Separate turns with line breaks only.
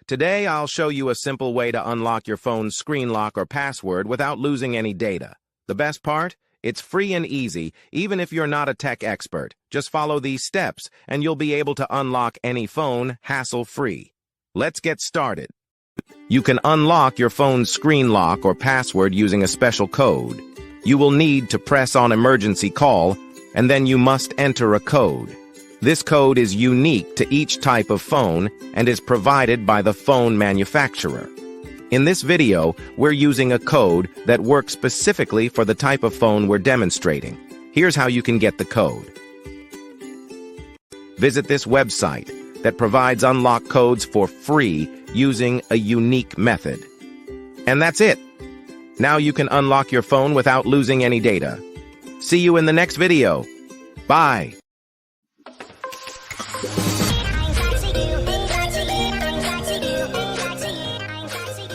Today, I'll show you a simple way to unlock your phone's screen lock or password without losing any data. The best part? It's free and easy, even if you're not a tech expert. Just follow these steps, and you'll be able to unlock any phone hassle-free. Let's get started. You can unlock your phone's screen lock or password using a special code. You will need to press on emergency call, and then you must enter a code. This code is unique to each type of phone and is provided by the phone manufacturer. In this video, we're using a code that works specifically for the type of phone we're demonstrating. Here's how you can get the code. Visit this website that provides unlock codes for free using a unique method. And that's it. Now you can unlock your phone without losing any data. See you in the next video. Bye.